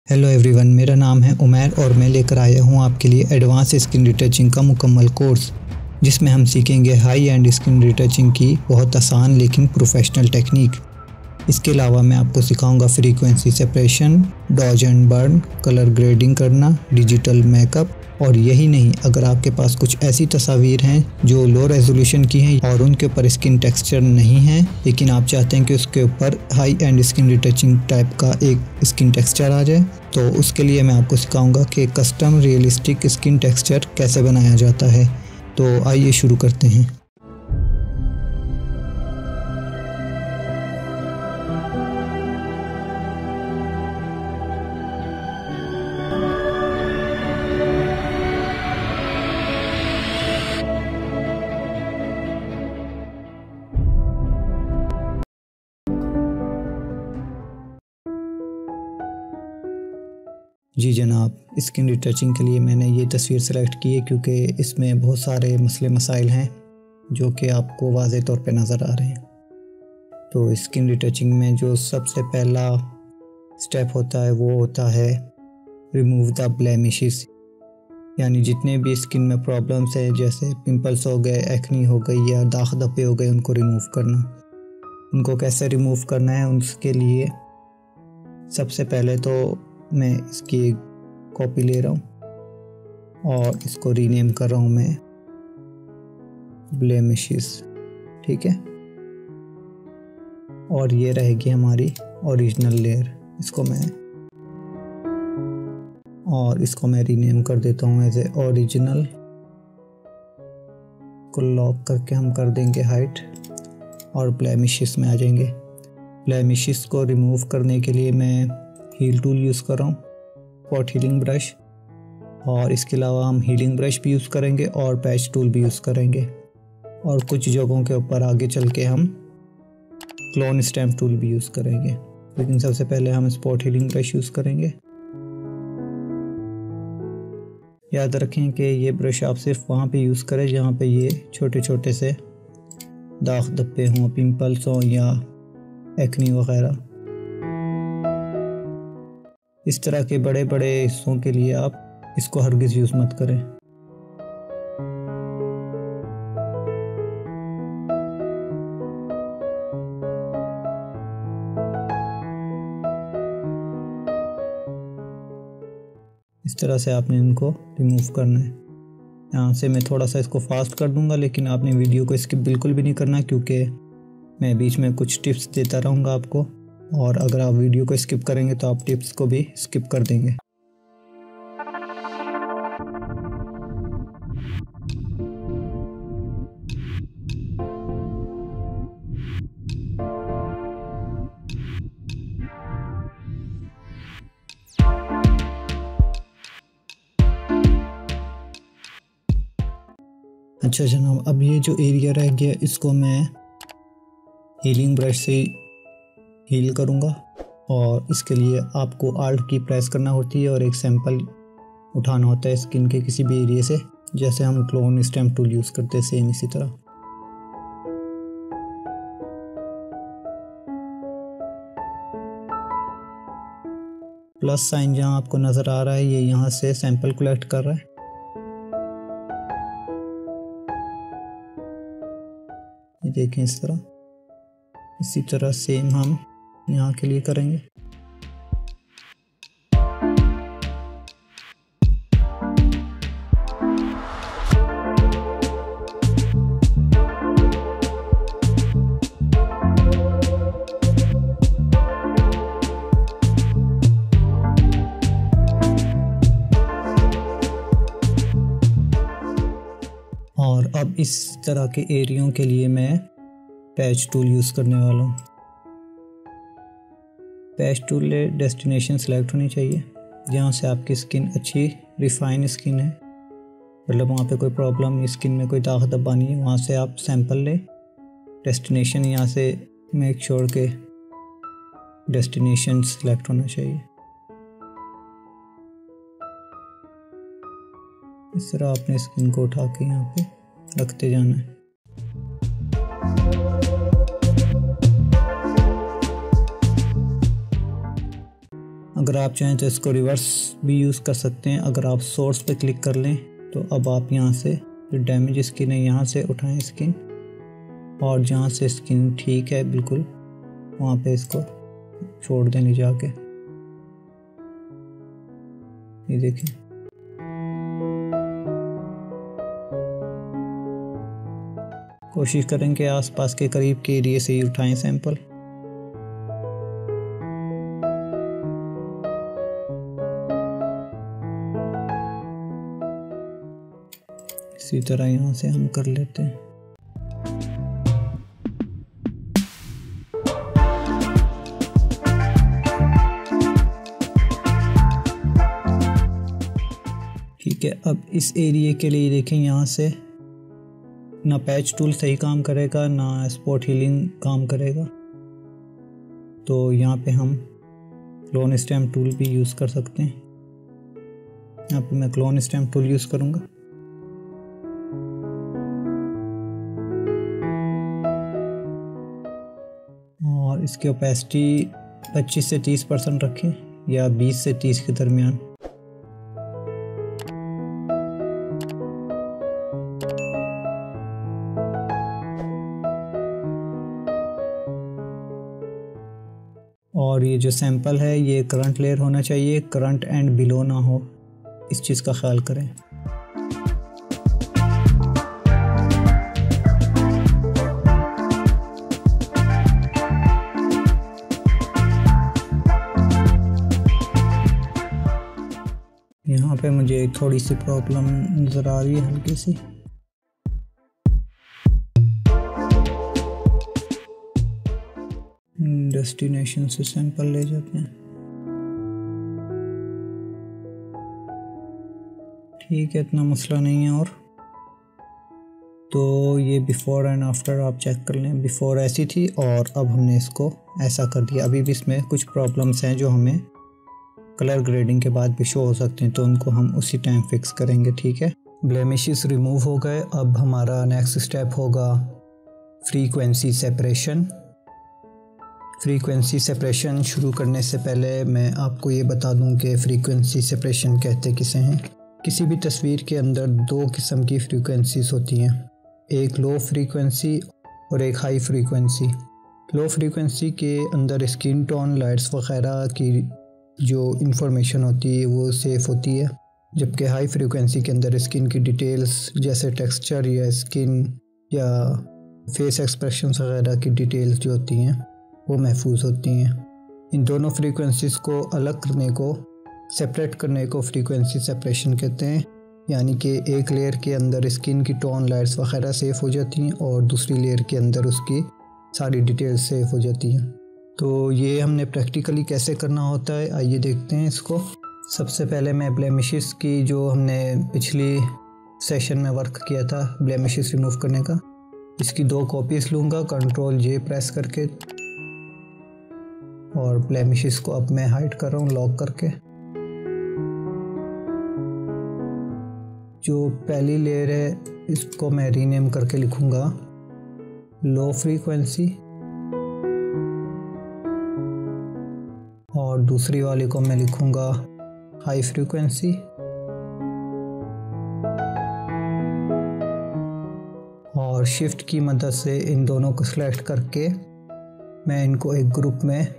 Hello everyone, मेरा नाम है उमैर और मैं लेकर आया हूँ आपके लिए एडवांस स्किन रिटचिंग का मुकम्मल कोर्स, जिसमें हम सीखेंगे हाई एंड स्किन रिटचिंग की बहुत आसान लेकिन प्रोफेशनल टेक्निक। इसके अलावा मैं आपको सिखाऊंगा frequency separation, dodge and burn, colour grading करना, डिजिटल मेकअप। और यही नहीं, अगर आपके पास कुछ ऐसी तस्वीर हैं जो लो रेजोल्यूशन की हैं और उनके ऊपर स्किन टेक्सचर नहीं है, लेकिन आप चाहते हैं कि उसके ऊपर high and skin retouching type का एक स्किन टेक्सचर आ जाए, तो उसके लिए मैं आपको सिखाऊंगा कि कस्टम रियलिस्टिक स्किन टेक्सचर कैसे बनाया जाता है। तो आइए शुरू करते हैं। जी जनाब, स्किन रिटचिंग के लिए मैंने ये तस्वीर सेलेक्ट की है क्योंकि इसमें बहुत सारे मसले मसाइल हैं जो कि आपको वाज़े तौर पे नज़र आ रहे हैं। तो स्किन रिटचिंग में जो सबसे पहला स्टेप होता है वो होता है रिमूव द ब्लेमिशेस, यानी जितने भी स्किन में प्रॉब्लम्स हैं जैसे पिंपल्स हो गए, एक्नी हो गई या दाग धब्बे हो गए, उनको रिमूव करना। उनको कैसे रिमूव करना है, उसके लिए सबसे पहले तो मैं इसकी एक कॉपी ले रहा हूँ और इसको रीनेम कर रहा हूँ मैं ब्लेमिशेस, ठीक है। और ये रहेगी हमारी ओरिजिनल लेयर, इसको मैं रीनेम कर देता हूँ एज ए ओरिजिनल। को लॉक करके हम कर देंगे हाइट और ब्लेमिशेस में आ जाएंगे। ब्लेमिशेस को रिमूव करने के लिए मैं हील टूल यूज़ कर रहा हूँ, पॉट हीलिंग ब्रश, और इसके अलावा हम हीलिंग ब्रश भी यूज़ करेंगे और पैच टूल भी यूज़ करेंगे। और कुछ जगहों के ऊपर आगे चल के हम क्लोन स्टैम्प टूल भी यूज़ करेंगे, लेकिन सबसे पहले हम स्पॉट हीलिंग ब्रश यूज़ करेंगे। याद रखें कि ये ब्रश आप सिर्फ वहाँ पे यूज़ करें जहाँ पे ये छोटे छोटे से दाग धब्बे हों, पिंपल्स हों या एक्नी वगैरह। इस तरह के बड़े बड़े हिस्सों के लिए आप इसको हरगिज़ यूज़ मत करें। इस तरह से आपने इनको रिमूव करना है। यहाँ से मैं थोड़ा सा इसको फास्ट कर दूंगा, लेकिन आपने वीडियो को स्किप बिल्कुल भी नहीं करना क्योंकि मैं बीच में कुछ टिप्स देता रहूँगा आपको, और अगर आप वीडियो को स्किप करेंगे तो आप टिप्स को भी स्किप कर देंगे। अच्छा जनाब, अब ये जो एरिया रह गया इसको मैं हीलिंग ब्रश से हील करूँगा, और इसके लिए आपको आल्ट की प्रेस करना होती है और एक सैंपल उठाना होता है स्किन के किसी भी एरिया से, जैसे हम क्लोन स्टैम्प टूल यूज़ करते हैं, सेम इसी तरह। प्लस साइन जहाँ आपको नज़र आ रहा है, ये यहाँ से सैंपल कलेक्ट कर रहा है। ये देखें, इसी तरह सेम हम यहाँ के लिए करेंगे। और अब इस तरह के एरियो के लिए मैं पैच टूल यूज़ करने वाला हूँ। पैच टूल डेस्टिनेशन सेलेक्ट होनी चाहिए जहाँ से आपकी स्किन अच्छी रिफाइन स्किन है, मतलब वहाँ पे कोई प्रॉब्लम, स्किन में कोई दाग धब्बा नहीं है, वहाँ से आप सैंपल लें। डेस्टिनेशन यहाँ से मेक श्योर के डेस्टिनेशन सेलेक्ट होना चाहिए। इस तरह आपने स्किन को उठा के यहाँ पे रखते जाना है। अगर आप चाहें तो इसको रिवर्स भी यूज़ कर सकते हैं। अगर आप सोर्स पे क्लिक कर लें तो अब आप यहाँ से जो डैमेज स्किन है यहाँ से उठाएं स्किन, और जहाँ से स्किन ठीक है बिल्कुल वहाँ पे इसको छोड़ दें ले जाके। ये देखें, कोशिश करें कि आसपास के करीब के एरिया से ही उठाएं सैंपल। इसी तरह यहाँ से हम कर लेते हैं। ठीक है, अब इस एरिया के लिए देखें, यहाँ से ना पैच टूल सही काम करेगा ना स्पॉट हीलिंग काम करेगा, तो यहाँ पे हम क्लोन स्टैम्प टूल भी यूज़ कर सकते हैं। यहाँ पे मैं क्लोन स्टैम्प टूल यूज़ करूँगा। और इसकी ओपेसिटी 25 से 30% रखें या 20 से 30 के दरमियान। और ये जो सैंपल है ये करंट लेयर होना चाहिए, करंट एंड बिलो ना हो, इस चीज़ का ख्याल करें। यहाँ पे मुझे थोड़ी सी प्रॉब्लम नज़र आ रही है, हल्की सी। डेस्टिनेशन से सैंपल ले जाते हैं। ठीक है, इतना मसला नहीं है। और तो ये बिफ़ोर एंड आफ्टर आप चेक कर लें। बिफ़ोर ऐसी थी और अब हमने इसको ऐसा कर दिया। अभी भी इसमें कुछ प्रॉब्लम्स हैं जो हमें कलर ग्रेडिंग के बाद भी शो हो सकते हैं, तो उनको हम उसी टाइम फिक्स करेंगे। ठीक है, ब्लेमिशेस रिमूव हो गए। अब हमारा नेक्स्ट स्टेप होगा फ्रीक्वेंसी सेपरेशन। फ्रीक्वेंसी सेपरेशन शुरू करने से पहले मैं आपको ये बता दूं कि फ्रीक्वेंसी सेपरेशन कहते किसे हैं। किसी भी तस्वीर के अंदर दो किस्म की फ्रीक्वेंसीज होती हैं, एक लो फ्रीक्वेंसी और एक हाई फ्रीक्वेंसी। लो फ्रीक्वेंसी के अंदर स्किन टोन, लाइट्स वगैरह की जो इंफॉर्मेशन होती है वो सेफ़ होती है, जबकि हाई फ्रीक्वेंसी के अंदर स्किन की डिटेल्स जैसे टेक्सचर या स्किन या फेस एक्सप्रेशन वगैरह की डिटेल्स जो होती हैं वो महफूज होती हैं। इन दोनों फ्रीक्वेंसीज़ को अलग करने को, सेपरेट करने को फ्रीक्वेंसी सेपरेशन कहते हैं। यानी कि एक लेयर के अंदर स्किन की टोन, लाइट्स वगैरह सेफ़ हो जाती हैं और दूसरी लेयर के अंदर उसकी सारी डिटेल्स सेफ़ हो जाती हैं। तो ये हमने प्रैक्टिकली कैसे करना होता है, आइए देखते हैं इसको। सबसे पहले मैं ब्लेमिशेस की, जो हमने पिछली सेशन में वर्क किया था ब्लेमिशेस रिमूव करने का, इसकी 2 कॉपीज़ लूँगा कंट्रोल J प्रेस करके, और ब्लेमिशेस को अब मैं हाइड कर रहा हूँ लॉक करके। जो पहली लेयर है इसको मैं रीनेम करके लिखूँगा लो फ्रीक्वेंसी, और दूसरी वाली को मैं लिखूँगा हाई फ्रीक्वेंसी। और शिफ्ट की मदद से इन दोनों को सिलेक्ट करके मैं इनको एक ग्रुप में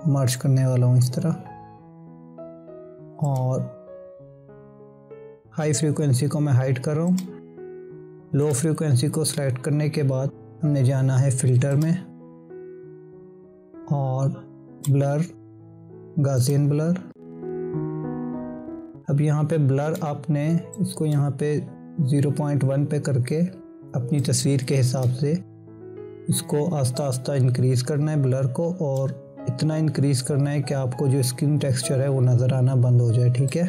मर्ज करने वाला हूँ इस तरह। और हाई फ्रीक्वेंसी को मैं हाइड कर रहा हूँ। लो फ्रीक्वेंसी को सिलेक्ट करने के बाद हमने जाना है फ़िल्टर में और ब्लर, गॉसियन ब्लर। अब यहाँ पे ब्लर आपने इसको यहाँ पे 0.1 पे करके अपनी तस्वीर के हिसाब से इसको आस्ता आस्ता इंक्रीज़ करना है ब्लर को, और इतना इंक्रीज़ करना है कि आपको जो स्किन टेक्सचर है वो नज़र आना बंद हो जाए। ठीक है,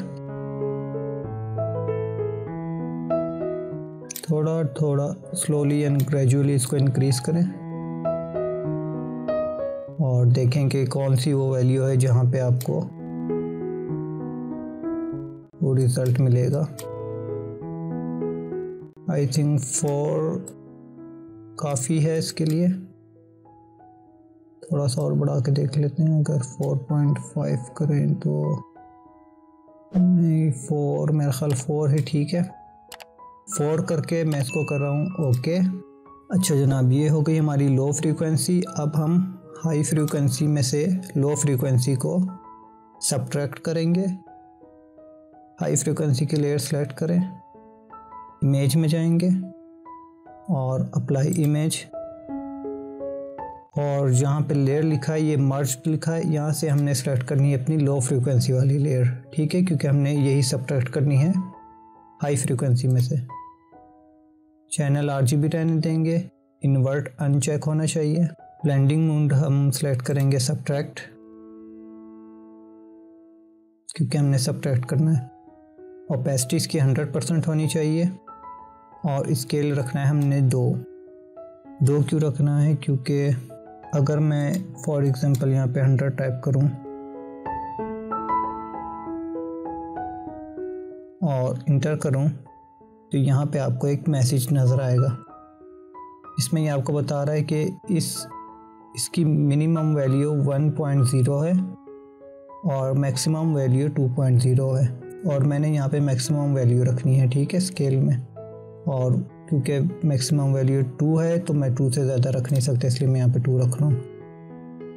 थोड़ा थोड़ा स्लोली एंड ग्रेजुअली इसको इंक्रीज़ करें और देखें कि कौन सी वो वैल्यू है जहाँ पे आपको वो रिज़ल्ट मिलेगा। आई थिंक 4 काफ़ी है इसके लिए। थोड़ा सा और बढ़ा के देख लेते हैं। अगर 4.5 करें तो नहीं, 4 मेरा ख्याल 4 ही ठीक है। 4 करके मैं इसको कर रहा हूँ ओके। अच्छा जनाब, ये हो गई हमारी लो फ्रीक्वेंसी। अब हम हाई फ्रीक्वेंसी में से लो फ्रीक्वेंसी को सब्ट्रैक्ट करेंगे। हाई फ्रीक्वेंसी की लेयर सेलेक्ट करें, इमेज में जाएंगे और अप्लाई इमेज, और जहाँ पे लेयर लिखा है ये मर्ज लिखा है, यहाँ से हमने सेलेक्ट करनी है अपनी लो फ्रीक्वेंसी वाली लेयर, ठीक है, क्योंकि हमने यही सब्ट्रैक्ट करनी है हाई फ्रीक्वेंसी में से। चैनल RGB रहने देंगे, इन्वर्ट अनचेक होना चाहिए। ब्लेंडिंग मोड हम सेलेक्ट करेंगे सब्ट्रैक्ट, क्योंकि हमने सब्ट्रैक्ट करना है। ओपेसिटी इसकी 100% होनी चाहिए और स्केल रखना है हमने 2 क्यों रखना है, क्योंकि अगर मैं फॉर एग्जांपल यहाँ पे 100 टाइप करूँ और इंटर करूँ तो यहाँ पे आपको एक मैसेज नज़र आएगा। इसमें ये आपको बता रहा है कि इसकी मिनिमम वैल्यू 1.0 है और मैक्सिमम वैल्यू 2.0 है, और मैंने यहाँ पे मैक्सिमम वैल्यू रखनी है, ठीक है, स्केल में। और क्योंकि मैक्सिमम वैल्यू 2 है तो मैं 2 से ज़्यादा रख नहीं सकता, इसलिए मैं यहाँ पे 2 रख रहा हूँ।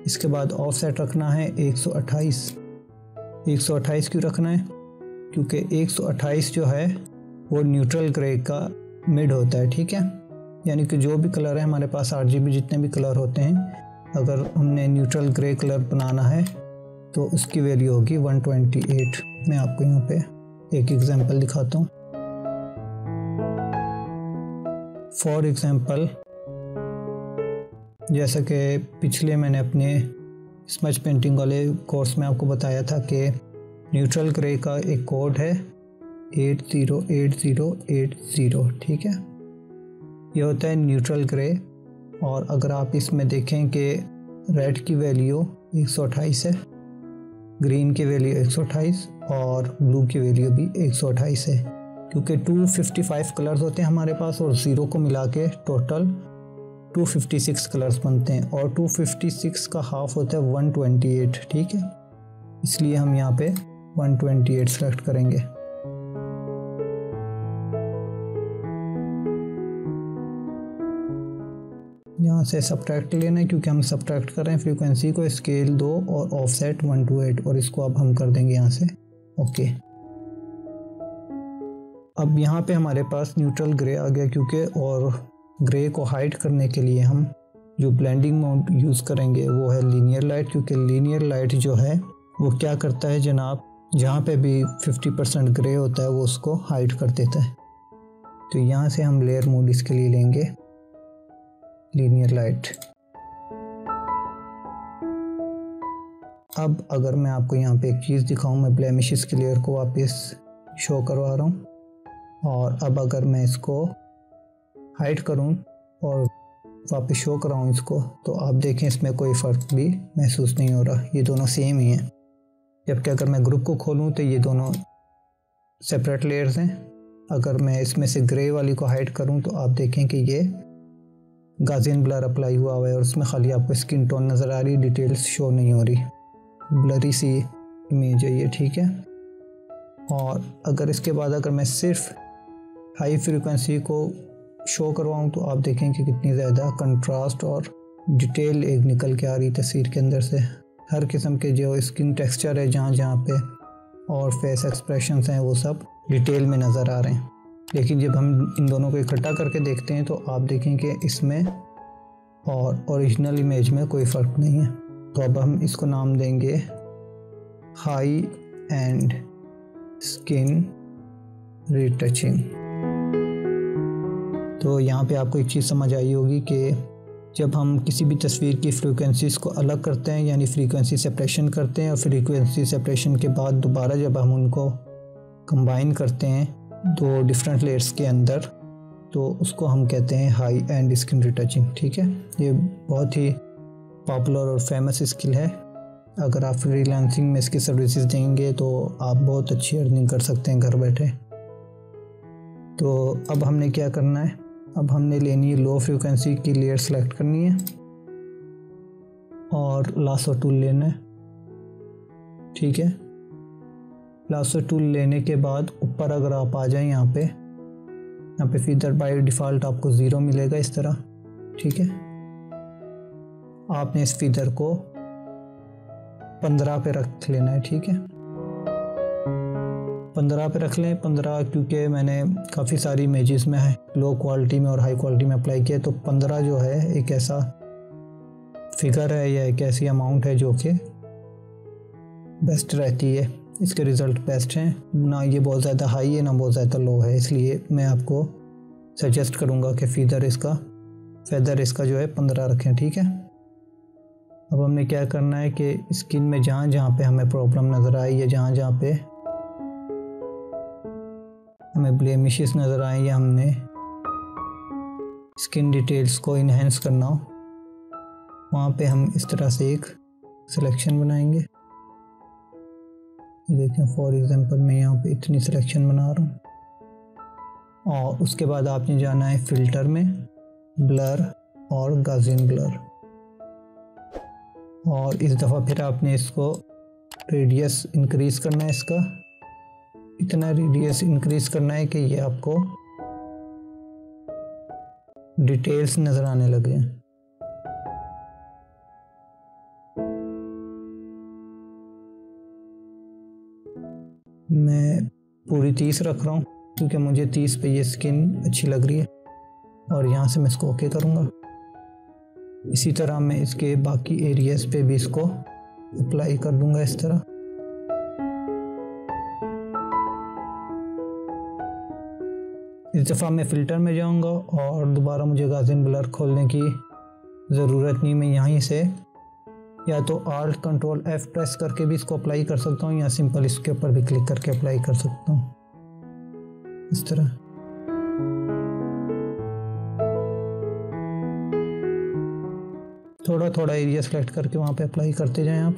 इसके बाद ऑफसेट रखना है 128। 128 क्यों रखना है, क्योंकि 128 जो है वो न्यूट्रल ग्रे का मिड होता है, ठीक है। यानी कि जो भी कलर है हमारे पास, RGB जितने भी कलर होते हैं, अगर हमने न्यूट्रल ग्रे कलर बनाना है तो उसकी वैल्यू होगी 128। मैं आपको यहाँ पे एक एग्जांपल दिखाता हूँ। फॉर एग्जांपल, जैसा कि पिछले मैंने अपने स्मच पेंटिंग वाले कोर्स में आपको बताया था कि न्यूट्रल ग्रे का एक कोड है 808080, ठीक है। ये होता है न्यूट्रल ग्रे, और अगर आप इसमें देखें कि रेड की वैल्यू 128 है, ग्रीन की वैल्यू 128 और ब्लू की वैल्यू भी 128 है, क्योंकि 255 कलर्स होते हैं हमारे पास और 0 को मिला के टोटल 256 कलर्स बनते हैं, और 256 का हाफ होता है 128, ठीक है। इसलिए हम यहाँ पे 128 सेलेक्ट करेंगे। यहाँ से सब्ट्रैक्ट लेना है, क्योंकि हम सब्ट्रैक्ट कर रहे हैं फ्रीक्वेंसी को, स्केल 2 और ऑफसेट 128, और इसको अब हम कर देंगे यहाँ से ओके। अब यहाँ पे हमारे पास न्यूट्रल ग्रे आ गया, क्योंकि और ग्रे को हाइड करने के लिए हम जो ब्लेंडिंग मोड यूज़ करेंगे वो है लीनियर लाइट, क्योंकि लीनियर लाइट जो है वो क्या करता है जनाब, जहाँ पे भी 50% ग्रे होता है वो उसको हाइड कर देता है। तो यहाँ से हम लेयर मोड इसके लिए लेंगे लीनियर लाइट। अब अगर मैं आपको यहाँ पे एक चीज़ दिखाऊं, मैं ब्लेमिशेस की लेयर को वापस शो करवा रहा हूँ, और अब अगर मैं इसको हाइड करूँ और वापस शो कराऊँ इसको, तो आप देखें इसमें कोई फ़र्क भी महसूस नहीं हो रहा, ये दोनों सेम ही हैं। जबकि अगर मैं ग्रुप को खोलूँ तो ये दोनों सेपरेट लेयर्स हैं। अगर मैं इसमें से ग्रे वाली को हाइड करूँ तो आप देखें कि ये गाज़ियन ब्लर अप्लाई हुआ है और उसमें खाली आपको स्किन टोन नज़र आ रही, डिटेल्स शो नहीं हो रही, ब्लरी सी इमेज है ये, ठीक है। और अगर इसके बाद अगर मैं सिर्फ हाई फ्रीक्वेंसी को शो करवाऊँ तो आप देखें कि कितनी ज़्यादा कंट्रास्ट और डिटेल एक निकल के आ रही तस्वीर के अंदर से। हर किस्म के जो स्किन टेक्सचर है जहाँ जहाँ पे और फेस एक्सप्रेशंस हैं वो सब डिटेल में नज़र आ रहे हैं। लेकिन जब हम इन दोनों को इकट्ठा करके देखते हैं तो आप देखें कि इसमें और ओरिजिनल इमेज में कोई फ़र्क नहीं है। तो अब हम इसको नाम देंगे हाई एंड स्किन रिटचिंग। तो यहाँ पे आपको एक चीज़ समझ आई होगी कि जब हम किसी भी तस्वीर की फ्रीक्वेंसीज़ को अलग करते हैं, यानी फ्रीक्वेंसी सेपरेशन करते हैं, और फ्रीक्वेंसी सेपरेशन के बाद दोबारा जब हम उनको कंबाइन करते हैं 2 डिफरेंट लेयर्स के अंदर, तो उसको हम कहते हैं हाई एंड स्किन रिटचिंग, ठीक है। ये बहुत ही पॉपुलर और फेमस स्किल है। अगर आप फ्रीलांसिंग में इसकी सर्विसेज देंगे तो आप बहुत अच्छी अर्निंग कर सकते हैं घर बैठे। तो अब हमने क्या करना है, अब हमने लेनी है लो फ्रीक्वेंसी की लेयर सेलेक्ट करनी है और लासो टूल लेना है, ठीक है। लासो टूल लेने के बाद ऊपर अगर आप आ जाएं यहाँ पे फीदर बाय डिफ़ॉल्ट आपको 0 मिलेगा इस तरह, ठीक है। आपने इस फीदर को 15 पे रख लेना है, ठीक है। 15 पे रख लें। 15 क्योंकि मैंने काफ़ी सारी इमेजेस में है लो क्वालिटी में और हाई क्वालिटी में अप्लाई किया, तो 15 जो है एक ऐसा फिगर है या एक ऐसी अमाउंट है जो कि बेस्ट रहती है, इसके रिज़ल्ट बेस्ट हैं। ना ये बहुत ज़्यादा हाई है ना बहुत ज़्यादा लो है, इसलिए मैं आपको सजेस्ट करूँगा कि फेदर इसका जो है 15 रखें, ठीक है। अब हमने क्या करना है कि स्किन में जहाँ जहाँ पे हमें प्रॉब्लम नज़र आई या जहाँ जहाँ पे हमें ब्लेमिशेस नज़र आए या हमने स्किन डिटेल्स को इन्हेंस करना हो, वहाँ पे हम इस तरह से एक सिलेक्शन बनाएंगे। देखें फॉर एग्जांपल मैं यहाँ पे इतनी सिलेक्शन बना रहा हूँ और उसके बाद आपने जाना है फ़िल्टर में ब्लर और गॉसियन ब्लर, और इस दफ़ा फिर आपने इसको रेडियस इंक्रीज़ करना है, इसका इतना रेडियस इंक्रीज़ करना है कि ये आपको डिटेल्स नज़र आने लगे हैं। मैं पूरी 30 रख रहा हूँ क्योंकि मुझे 30 पे ये स्किन अच्छी लग रही है, और यहाँ से मैं इसको ओके करूँगा। इसी तरह मैं इसके बाकी एरियाज़ पे भी इसको अप्लाई कर दूँगा इस तरह। इस दफ़ा मैं फ़िल्टर में जाऊँगा और दोबारा मुझे गॉसियन ब्लर खोलने की ज़रूरत नहीं। मैं यहीं से या तो Alt Ctrl F प्रेस करके भी इसको अप्लाई कर सकता हूँ या सिंपल इसके ऊपर भी क्लिक करके अप्लाई कर सकता हूँ इस तरह। थोड़ा थोड़ा एरिया सेलेक्ट करके वहाँ पे अप्लाई करते जाएं आप।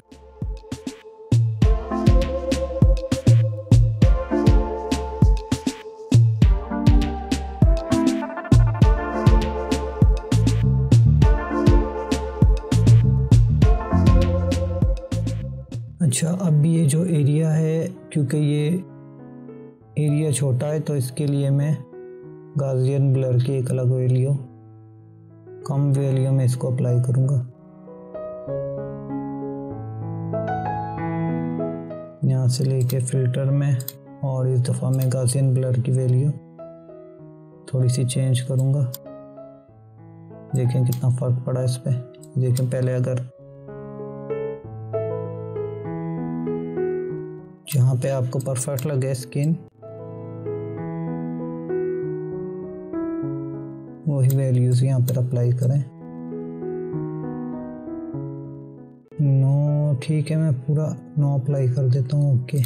अच्छा, अब ये जो एरिया है, क्योंकि ये एरिया छोटा है तो इसके लिए मैं गॉसियन ब्लर की एक अलग वैल्यू, कम वैल्यू में इसको अप्लाई करूँगा। यहाँ से लेके फ़िल्टर में, और इस दफ़ा मैं गॉसियन ब्लर की वैल्यू थोड़ी सी चेंज करूँगा। देखें कितना फ़र्क पड़ा इस पर। देखें पहले अगर जहाँ पे आपको परफेक्ट लगे स्किन वही वैल्यूज़ यहाँ पर अप्लाई करें। नो ठीक है, मैं पूरा 9 अप्लाई कर देता हूँ, ओके।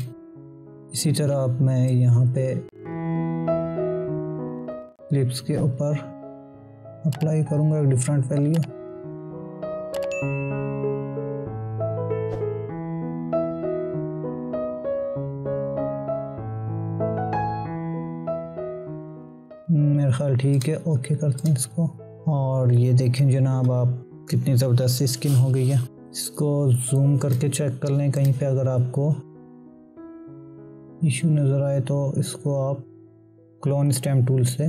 इसी तरह अब मैं यहाँ पे लिप्स के ऊपर अप्लाई करूँगा एक डिफरेंट वैल्यू। मेरा ख्याल ठीक है, ओके करते हैं इसको। और ये देखें जनाब, आप कितनी ज़बरदस्त स्किन हो गई है। इसको जूम करके चेक कर लें, कहीं पे अगर आपको इशू नज़र आए तो इसको आप क्लोन स्टैम्प टूल से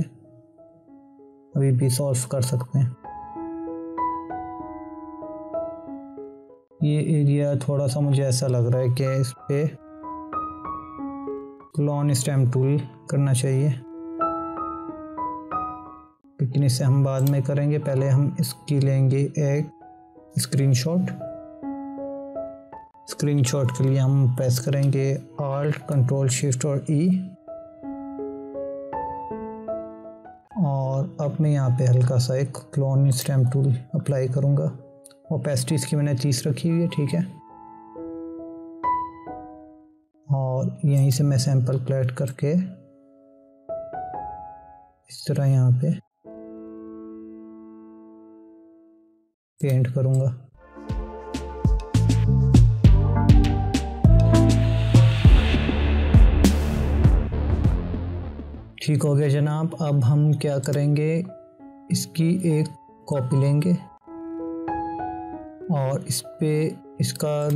अभी भी सॉल्व कर सकते हैं। ये एरिया थोड़ा सा मुझे ऐसा लग रहा है कि इस पे क्लोन स्टैम्प टूल करना चाहिए, लेकिन इसे हम बाद में करेंगे। पहले हम इसकी लेंगे एक स्क्रीनशॉट। स्क्रीनशॉट के लिए हम प्रेस करेंगे Alt Ctrl Shift और E, और अब मैं यहाँ पे हल्का सा एक क्लोन स्टैम्प टूल अप्लाई करूँगा। ओपेसिटी इसकी मैंने 30 रखी हुई है, ठीक है। और यहीं से मैं सैंपल कलेक्ट करके इस तरह यहाँ पे पेंट करूँगा। ठीक हो गया जनाब। अब हम क्या करेंगे, इसकी एक कॉपी लेंगे और इस पे इसका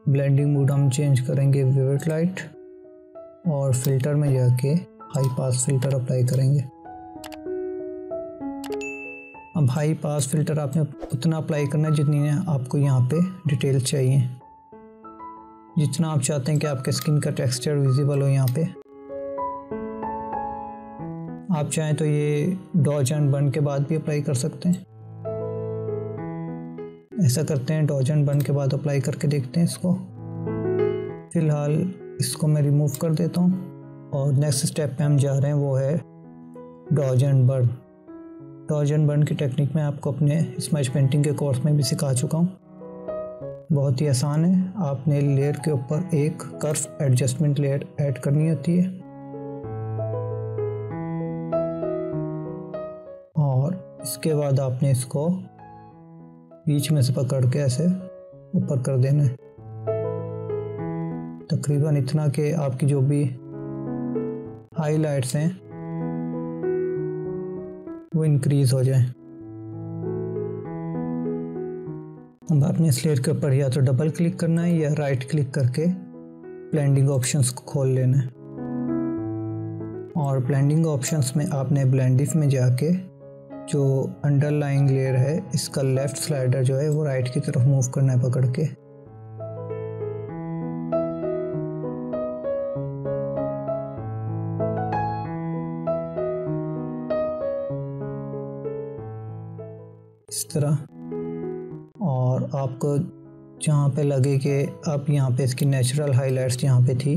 ब्लेंडिंग मोड हम चेंज करेंगे विविड लाइट, और फिल्टर में जाके हाई पास फिल्टर अप्लाई करेंगे। अब हाई पास फिल्टर आपने उतना अप्लाई करना है जितनी आपको यहाँ पे डिटेल चाहिए, जितना आप चाहते हैं कि आपके स्किन का टेक्सचर विजिबल हो। यहाँ पे आप चाहें तो ये डॉज एंड बर्न के बाद भी अप्लाई कर सकते हैं। ऐसा करते हैं, डॉज एंड बर्न के बाद अप्लाई करके देखते हैं इसको। फिलहाल इसको मैं रिमूव कर देता हूँ और नेक्स्ट स्टेप पे हम जा रहे हैं, वो है dodge and burn. Dodge and burn की टेक्निक मैं आपको अपने स्मैश पेंटिंग के कोर्स में भी सिखा चुका हूँ। बहुत ही आसान है। आपने लेयर के ऊपर एक कर्व एडजस्टमेंट लेयर ऐड करनी होती है और इसके बाद आपने इसको बीच में से पकड़ के ऐसे ऊपर कर देना है, तकरीबन इतना कि आपकी जो भी हाइलाइट्स हैं वो इंक्रीज हो जाए। अब आपने इस लेयर के ऊपर या तो डबल क्लिक करना है या राइट क्लिक करके ब्लेंडिंग ऑप्शंस को खोल लेना है, और ब्लेंडिंग ऑप्शंस में आपने ब्लेंडिफ में जाके जो अंडरलाइंग लेयर है इसका लेफ्ट स्लाइडर जो है वो राइट की तरफ मूव करना है पकड़ के। इस तरह, और आपको जहाँ पे लगे कि अब यहाँ पे इसकी नेचुरल हाइलाइट्स जहाँ पे थी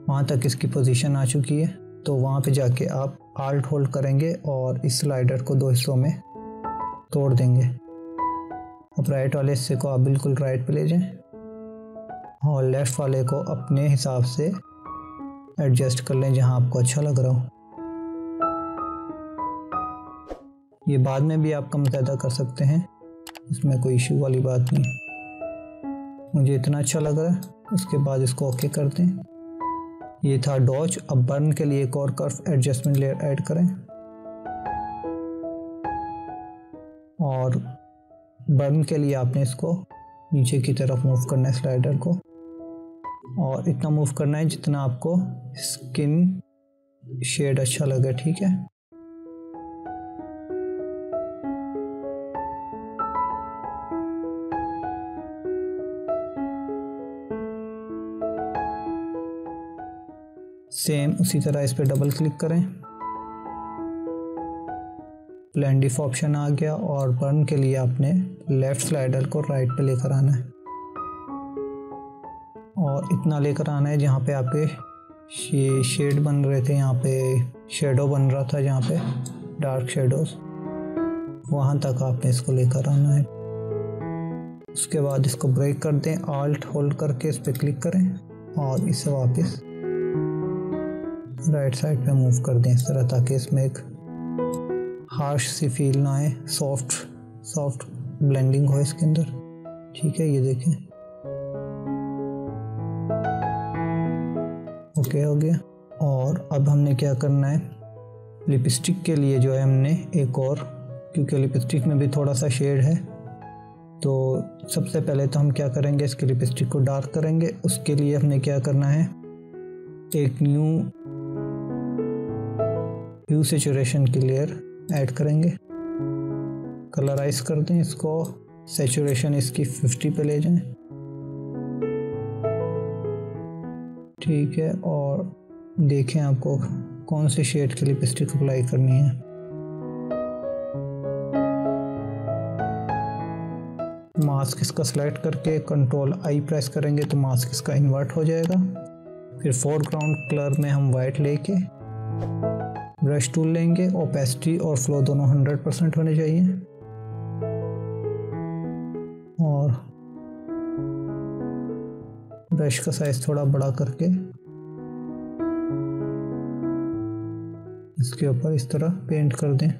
वहाँ तक इसकी पोजीशन आ चुकी है, तो वहाँ पे जाके आप आल्ट होल्ड करेंगे और इस स्लाइडर को दो हिस्सों में तोड़ देंगे। अब राइट वाले हिस्से को आप बिल्कुल राइट पे ले जाएं और लेफ्ट वाले को अपने हिसाब से एडजस्ट कर लें जहाँ आपको अच्छा लग रहा हो। ये बाद में भी आप कम ज़्यादा कर सकते हैं, इसमें कोई इशू वाली बात नहीं। मुझे इतना अच्छा लग रहा है, उसके बाद इसको ओके कर दें। ये था डॉज। अब बर्न के लिए एक और कर्व एडजस्टमेंट लेयर ऐड करें और बर्न के लिए आपने इसको नीचे की तरफ मूव करना है स्लाइडर को, और इतना मूव करना है जितना आपको स्किन शेड अच्छा लगे। ठीक है, सेम उसी तरह इस पर डबल क्लिक करें, ब्लेंडिफ ऑप्शन आ गया, और बर्न के लिए आपने लेफ्ट स्लाइडर को राइट पे लेकर आना है और इतना लेकर आना है जहाँ पे आपके शेड बन रहे थे, यहाँ पे शेडो बन रहा था, जहाँ पे डार्क शेडोज, वहाँ तक आपने इसको लेकर आना है। उसके बाद इसको ब्रेक कर दें, आल्ट होल्ड करके इस पर क्लिक करें और इसे वापस राइट साइड पे मूव कर दें इस तरह, ताकि इसमें एक हार्श सी फील ना आए, सॉफ्ट ब्लेंडिंग हो इसके अंदर। ठीक है, ये देखें ओके हो गया। और अब हमने क्या करना है, लिपस्टिक के लिए जो है हमने एक और, क्योंकि लिपस्टिक में भी थोड़ा सा शेड है, तो सबसे पहले तो हम क्या करेंगे, इसकी लिपस्टिक को डार्क करेंगे। उसके लिए हमने क्या करना है, एक न्यू ह्यू सैचुरेशन की लेयर ऐड करेंगे, कलराइज कर दें इसको, सैचुरेशन इसकी 50 पे ले जाएं। ठीक है, और देखें आपको कौन से शेड की लिपस्टिक अप्लाई करनी है। मास्क इसका सेलेक्ट करके कंट्रोल आई प्रेस करेंगे तो मास्क इसका इन्वर्ट हो जाएगा। फिर फोरग्राउंड कलर में हम वाइट लेके ब्रश टूल लेंगे, ओपेसिटी और फ्लो दोनों 100% होने चाहिए, और ब्रश का साइज थोड़ा बड़ा करके इसके ऊपर इस तरह पेंट कर दें।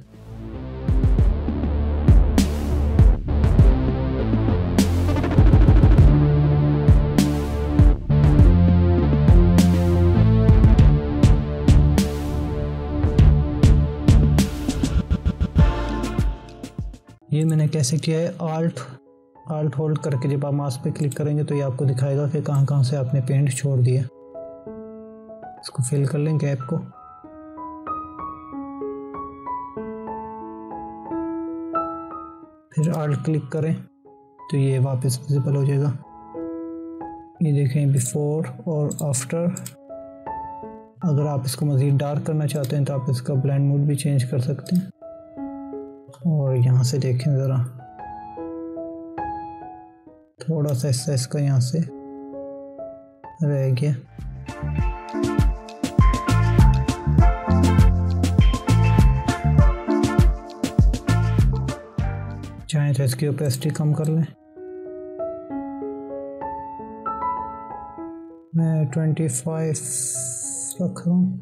ये मैंने कैसे किया है, आल्ट Alt होल्ड करके जब आप मास्क पे क्लिक करेंगे तो ये आपको दिखाएगा कि कहाँ कहाँ से आपने पेंट छोड़ दिया। इसको फिल कर लें गैप को। फिर Alt क्लिक करें तो ये वापस विजिबल हो जाएगा। ये देखें बिफोर और आफ्टर। अगर आप इसको मज़ीद डार्क करना चाहते हैं तो आप इसका ब्लेंड मोड भी चेंज कर सकते हैं। और यहाँ से देखें ज़रा, थोड़ा सा हिस्सा इसका यहाँ से रह गया। चाहे तो इसकी ओपेसिटी कम कर लें। मैं 25 रख रहा हूँ।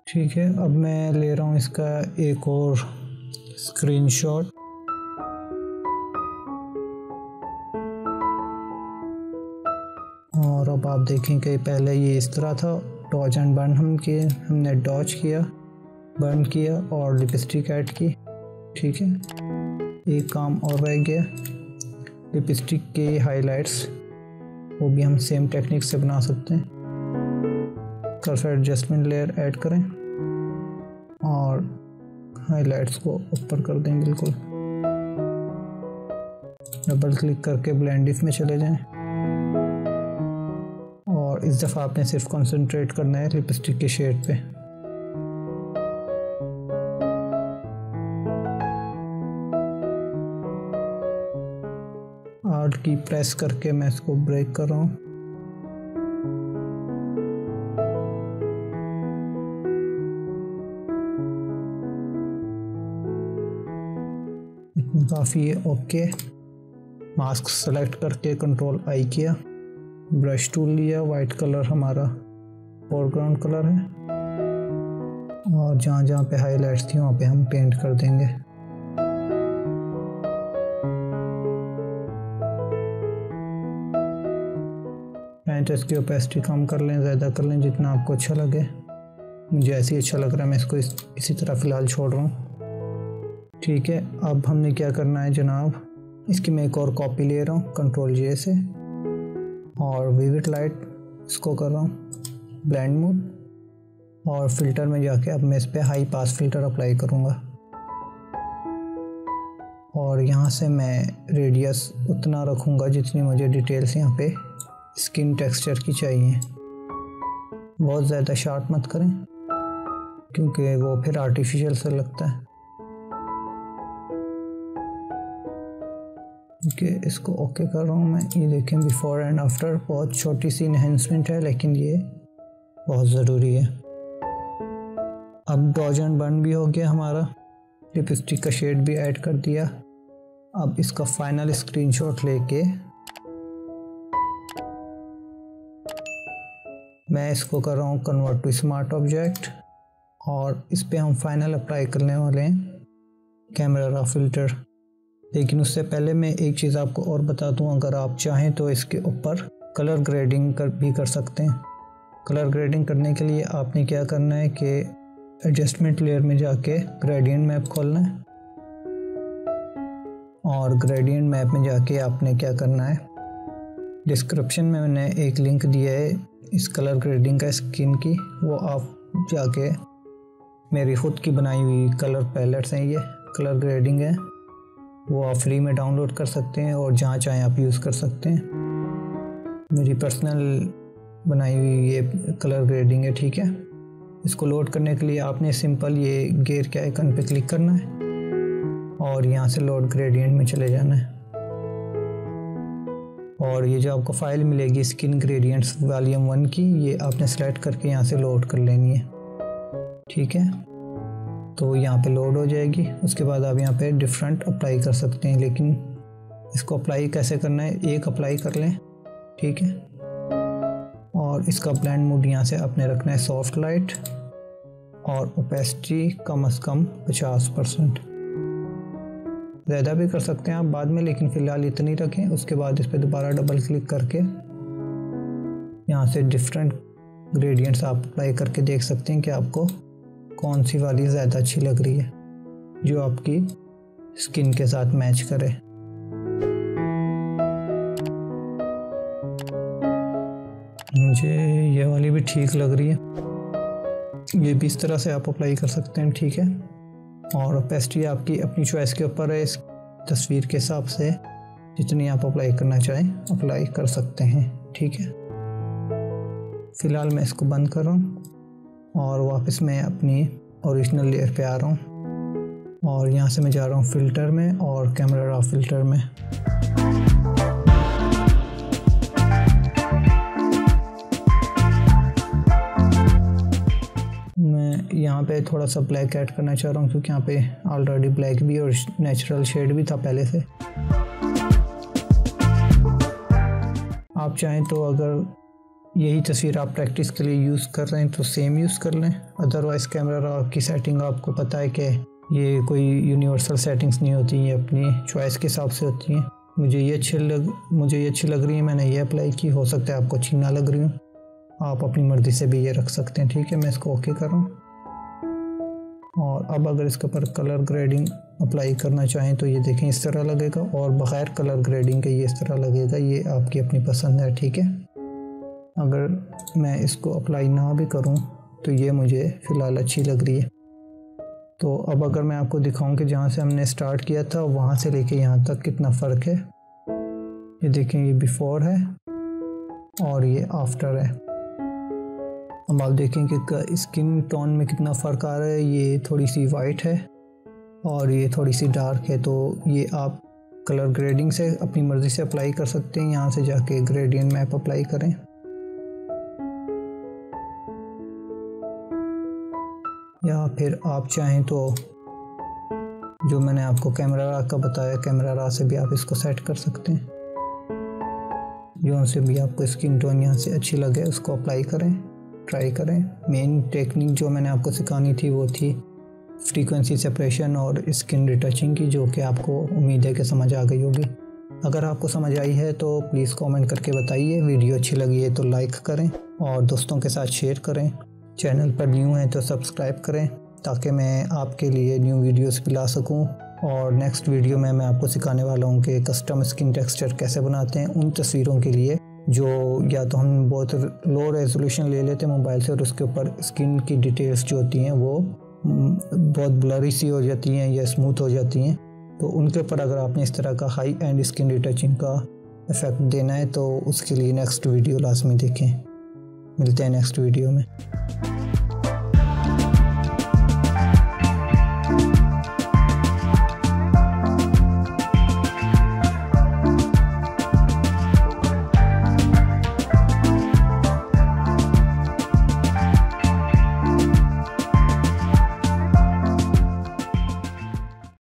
ठीक है, अब मैं ले रहा हूँ इसका एक और स्क्रीनशॉट। और अब आप देखें कि पहले ये इस तरह था, डॉज एंड बर्न हमने डॉज किया, बर्न किया और लिपस्टिक ऐड की। ठीक है, एक काम और रह गया, लिपस्टिक के हाइलाइट्स, वो भी हम सेम टेक्निक से बना सकते हैं। कर्सर एडजस्टमेंट लेयर ऐड करें और हाइलाइट्स को ऊपर कर दें बिल्कुल। डबल क्लिक करके ब्लेंड इफ में चले जाएं और इस दफ़ा आपने सिर्फ कंसंट्रेट करना है लिपस्टिक के शेड पे। Alt की प्रेस करके मैं इसको ब्रेक कर रहा हूँ। काफ़ी है। ओके, मास्क सेलेक्ट करके कंट्रोल आई किया, ब्रश टूल लिया, वाइट कलर हमारा फोरग्राउंड कलर है और जहाँ जहाँ पे हाइलाइट्स थी वहाँ पे हम पेंट कर देंगे। इसकी ओपेसिटी कम कर लें, ज़्यादा कर लें, जितना आपको अच्छा लगे। मुझे ऐसे ही अच्छा लग रहा है, मैं इसको इसी तरह फ़िलहाल छोड़ रहा हूँ। ठीक है, अब हमने क्या करना है जनाब, इसकी मैं एक और कॉपी ले रहा हूँ कंट्रोल जे से और विविड लाइट इसको कर रहा हूँ ब्लेंड मोड और फिल्टर में जाके अब मैं इस पर हाई पास फिल्टर अप्लाई करूँगा और यहाँ से मैं रेडियस उतना रखूँगा जितनी मुझे डिटेल्स यहाँ पे स्किन टेक्सचर की चाहिए। बहुत ज़्यादा शार्प मत करें क्योंकि वो फिर आर्टिफिशियल सा लगता है। ओके, इसको ओके कर रहा हूँ मैं। ये देखें बिफोर एंड आफ्टर, बहुत छोटी सी इन्हेंसमेंट है लेकिन ये बहुत ज़रूरी है। अब डॉज एंड बर्न भी हो गया हमारा, लिपस्टिक का शेड भी ऐड कर दिया। अब इसका फाइनल स्क्रीनशॉट लेके मैं इसको कर रहा हूँ कन्वर्ट टू स्मार्ट ऑब्जेक्ट और इस पे हम फाइनल अप्लाई करने वाले हैं कैमरा रॉ फिल्टर। लेकिन उससे पहले मैं एक चीज़ आपको और बता दूँ, अगर आप चाहें तो इसके ऊपर कलर ग्रेडिंग भी कर सकते हैं। कलर ग्रेडिंग करने के लिए आपने क्या करना है कि एडजस्टमेंट लेयर में जाके ग्रेडियंट मैप खोलना है और ग्रेडियंट मैप में जाके आपने क्या करना है, डिस्क्रिप्शन में मैंने एक लिंक दिया है इस कलर ग्रेडिंग का स्किन की, वो आप जाके, मेरी ख़ुद की बनाई हुई कलर पैलेट्स हैं, ये कलर ग्रेडिंग है, वो आप फ्री में डाउनलोड कर सकते हैं और जहाँ चाहें आप यूज़ कर सकते हैं। मेरी पर्सनल बनाई हुई ये कलर ग्रेडिंग है। ठीक है, इसको लोड करने के लिए आपने सिंपल ये गेयर के आइकन पे क्लिक करना है और यहाँ से लोड ग्रेडियंट में चले जाना है और ये जो आपको फाइल मिलेगी स्किन ग्रेडियंट्स वॉल्यूम 1 की, ये आपने सेलेक्ट करके यहाँ से लोड कर लेनी है। ठीक है, तो यहाँ पे लोड हो जाएगी। उसके बाद आप यहाँ पे डिफरेंट अप्लाई कर सकते हैं, लेकिन इसको अप्लाई कैसे करना है, एक अप्लाई कर लें। ठीक है, और इसका ब्लेंड मोड यहाँ से आपने रखना है सॉफ्ट लाइट और ओपेसिटी कम से कम 50%। ज़्यादा भी कर सकते हैं आप बाद में, लेकिन फ़िलहाल इतनी रखें। उसके बाद इस पर दोबारा डबल क्लिक करके यहाँ से डिफरेंट ग्रेडियंट्स आप अप्लाई करके देख सकते हैं कि आपको कौन सी वाली ज़्यादा अच्छी लग रही है जो आपकी स्किन के साथ मैच करे। मुझे ये वाली भी ठीक लग रही है। ये भी इस तरह से आप अप्लाई कर सकते हैं, ठीक है। और ओपेसिटी आपकी अपनी चॉइस के ऊपर है। इस तस्वीर के हिसाब से जितनी आप अप्लाई करना चाहें अप्लाई कर सकते हैं, ठीक है। फ़िलहाल मैं इसको बंद कर रहा हूँ और वापस मैं अपनी ओरिजिनल लेयर पे आ रहा हूँ और यहाँ से मैं जा रहा हूँ फ़िल्टर में और कैमरा रॉ फ़िल्टर में। मैं यहाँ पे थोड़ा सा ब्लैक ऐड करना चाह रहा हूँ क्योंकि यहाँ पे ऑलरेडी ब्लैक भी और नेचुरल शेड भी था पहले से। आप चाहें तो अगर यही तस्वीर आप प्रैक्टिस के लिए यूज़ कर रहे हैं तो सेम यूज़ कर लें। अदरवाइज़ कैमरा रॉ की सेटिंग आपको पता है कि ये कोई यूनिवर्सल सेटिंग्स नहीं होती, ये अपनी चॉइस के हिसाब से होती हैं। मुझे ये अच्छी लग रही है, मैंने ये अप्लाई की। हो सकता है आपको अच्छी ना लग रही हो, आप अपनी मर्ज़ी से भी ये रख सकते हैं, ठीक है। मैं इसको ओके कर रहा हूँ। और अब अगर इसके ऊपर कलर ग्रेडिंग अप्लाई करना चाहें तो ये देखें इस तरह लगेगा, और बग़ैर कलर ग्रेडिंग के ये इस तरह लगेगा। ये आपकी अपनी पसंद है, ठीक है। अगर मैं इसको अप्लाई ना भी करूं तो ये मुझे फ़िलहाल अच्छी लग रही है। तो अब अगर मैं आपको दिखाऊं कि जहां से हमने स्टार्ट किया था वहां से लेके यहां तक कितना फ़र्क है, ये देखें, ये बिफ़ोर है और ये आफ्टर है। अब आप देखें कि स्किन टोन में कितना फ़र्क आ रहा है। ये थोड़ी सी वाइट है और ये थोड़ी सी डार्क है। तो ये आप कलर ग्रेडिंग से अपनी मर्ज़ी से अप्लाई कर सकते हैं। यहाँ से जाके ग्रेडियंट मैप अप्लाई करें। या फिर आप चाहें तो जो मैंने आपको कैमरा रॉ का बताया, कैमरा रॉ से भी आप इसको सेट कर सकते हैं। जो से भी आपको स्किन टोन यहाँ से अच्छी लगे उसको अप्लाई करें, ट्राई करें। मेन टेक्निक जो मैंने आपको सिखानी थी वो थी फ्रीक्वेंसी सेपरेशन और स्किन रिटचिंग की, जो कि आपको उम्मीद है कि समझ आ गई होगी। अगर आपको समझ आई है तो प्लीज़ कमेंट करके बताइए। वीडियो अच्छी लगी है तो लाइक करें और दोस्तों के साथ शेयर करें। चैनल पर न्यू हैं तो सब्सक्राइब करें ताकि मैं आपके लिए न्यू वीडियोस भी ला सकूं। और नेक्स्ट वीडियो में मैं आपको सिखाने वाला हूं कि कस्टम स्किन टेक्सचर कैसे बनाते हैं उन तस्वीरों के लिए जो या तो हम बहुत लो रेजोल्यूशन ले लेते हैं मोबाइल से और उसके ऊपर स्किन की डिटेल्स जो होती हैं वो बहुत ब्लरी सी हो जाती हैं या स्मूथ हो जाती हैं। तो उनके ऊपर अगर आपने इस तरह का हाई एंड स्किन रिटचिंग का इफ़ेक्ट देना है तो उसके लिए नेक्स्ट वीडियो लाजमी देखें। मिलते हैं नेक्स्ट वीडियो में।